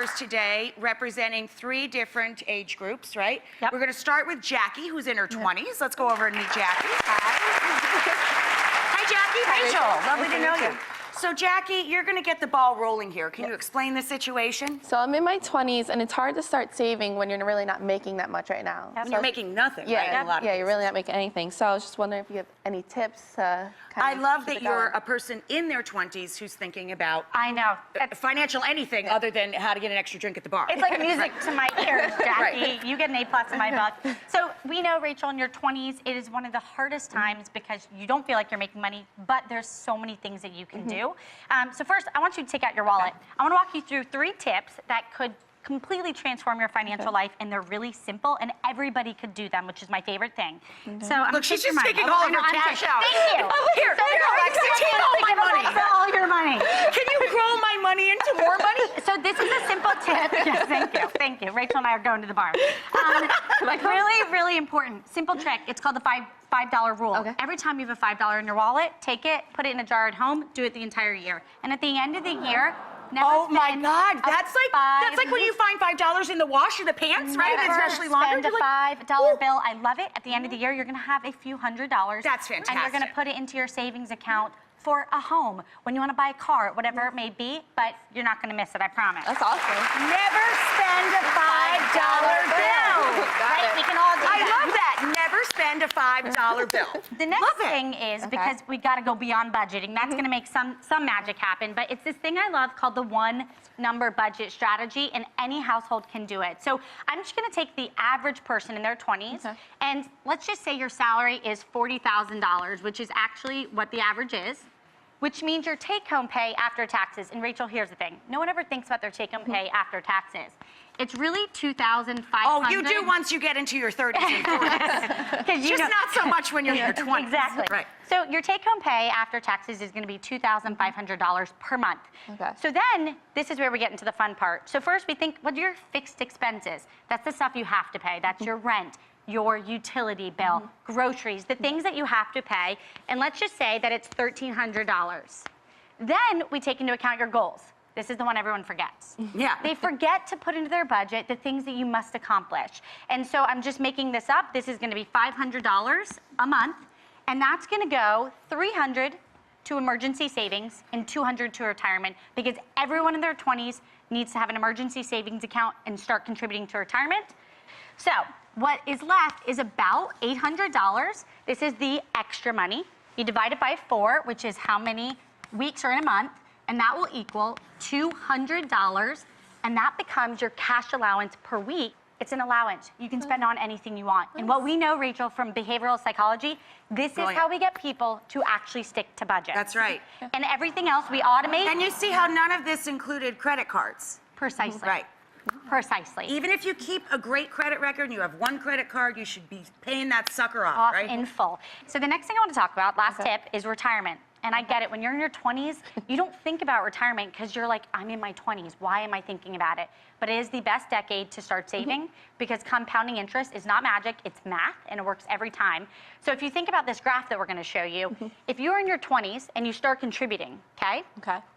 callers today representing 3 different age groups, right? Yep. We're going to start with Jackie, who's in her 20s. Let's go over and meet Jackie. Hi, Jackie. Rachel. Lovely to know you. So, Jackie, you're going to get the ball rolling here. Can you explain the situation? So I'm in my 20s, and it's hard to start saving when you're really not making that much right now. When you're making nothing, right? In a lot of you're really not making anything. So I was just wondering if you have any tips to I love that you're a person in their 20s who's thinking about I know. financial anything other than how to get an extra drink at the bar. It's like music to my ears, Jackie. You get an A+ in my book. So we know, Rachel, in your 20s, it is one of the hardest times because you don't feel like you're making money, but there's so many things that you can do. So first, I want you to take out your wallet. I want to walk you through 3 tips that could completely transform your financial life, and they're really simple, and everybody could do them, which is my favorite thing. So I'm Look, she's just taking all of her cash out. Thank you. Here, Alexa, take all my money. All your money. Can you grow my money into more money? So this is a simple tip. Yes, thank you. Thank you. Rachel and I are going to the bar. Really, really important. Simple trick. It's called the $5 rule. Okay. Every time you have a $5 in your wallet, take it, put it in a jar at home, do it the entire year. And at the end of the year, never Oh my spend God, that's like when you find $5 in the wash of the pants, right? Never Especially laundered. spend a $5 bill. I love it. At the end of the year, you're going to have a few $100s. That's And you're going to fantastic. put it into your savings account for a home, when you want to buy a car, whatever it may be, but you're not going to miss it, I promise. That's awesome. Never spend a $5 bill. Right? We can all do I that. love that. Never spend a $5 bill. The next thing is, because we got to go beyond budgeting, that's going to make some magic happen, but it's this thing I love called the 1 number budget strategy, and any household can do it. So I'm just going to take the average person in their 20s, and let's just say your salary is $40,000, which is actually what the average is, which means your take-home pay after taxes. And Rachel, here's the thing. No one ever thinks about their take-home pay after taxes. It's really $2,500. Oh, you do once you get into your 30s and 40s. Just not so much when you're in your 20s. Exactly. Right. So your take-home pay after taxes is going to be $2,500 per month. Okay. So then, this is where we get into the fun part. So first, we think, what are your fixed expenses? That's the stuff you have to pay. That's your rent, your utility bill, groceries, the things that you have to pay. And let's just say that it's $1,300. Then we take into account your goals. This is the one everyone forgets. Yeah. They forget to put into their budget the things that you must accomplish. And so I'm just making this up. This is going to be $500 a month, and that's going to go $300 to emergency savings and $200 to retirement, because everyone in their 20s needs to have an emergency savings account and start contributing to retirement. So what is left is about $800. This is the extra money. You divide it by 4, which is how many weeks are in a month, and that will equal $200, and that becomes your cash allowance per week. It's an allowance. You can spend on anything you want. And what we know, Rachel, from behavioral psychology, this is how we get people to actually stick to budget. That's right. And everything else we automate. And you see how none of this included credit cards. Precisely. Right. Precisely. Even if you keep a great credit record and you have 1 credit card, you should be paying that sucker off, right? In full. So the next thing I want to talk about, last tip, is retirement. And I get it, when you're in your 20s, you don't think about retirement because you're like, I'm in my 20s, why am I thinking about it? But it is the best decade to start saving, because compounding interest is not magic, it's math, and it works every time. So if you think about this graph that we're gonna show you, if you're in your 20s and you start contributing, okay?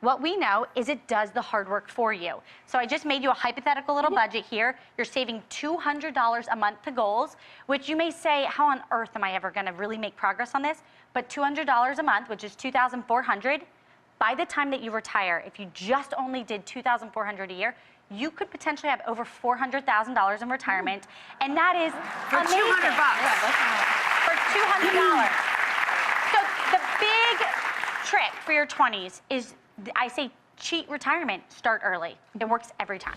What we know is it does the hard work for you. So I just made you a hypothetical little budget here. You're saving $200 a month to goals, which you may say, how on earth am I ever gonna really make progress on this? But $200 a month, which is $2,400, by the time that you retire, if you just only did $2,400 a year, you could potentially have over $400,000 in retirement, and that is For amazing. $200. For $200. So the big trick for your 20s is, I say, cheat retirement. Start early. It works every time.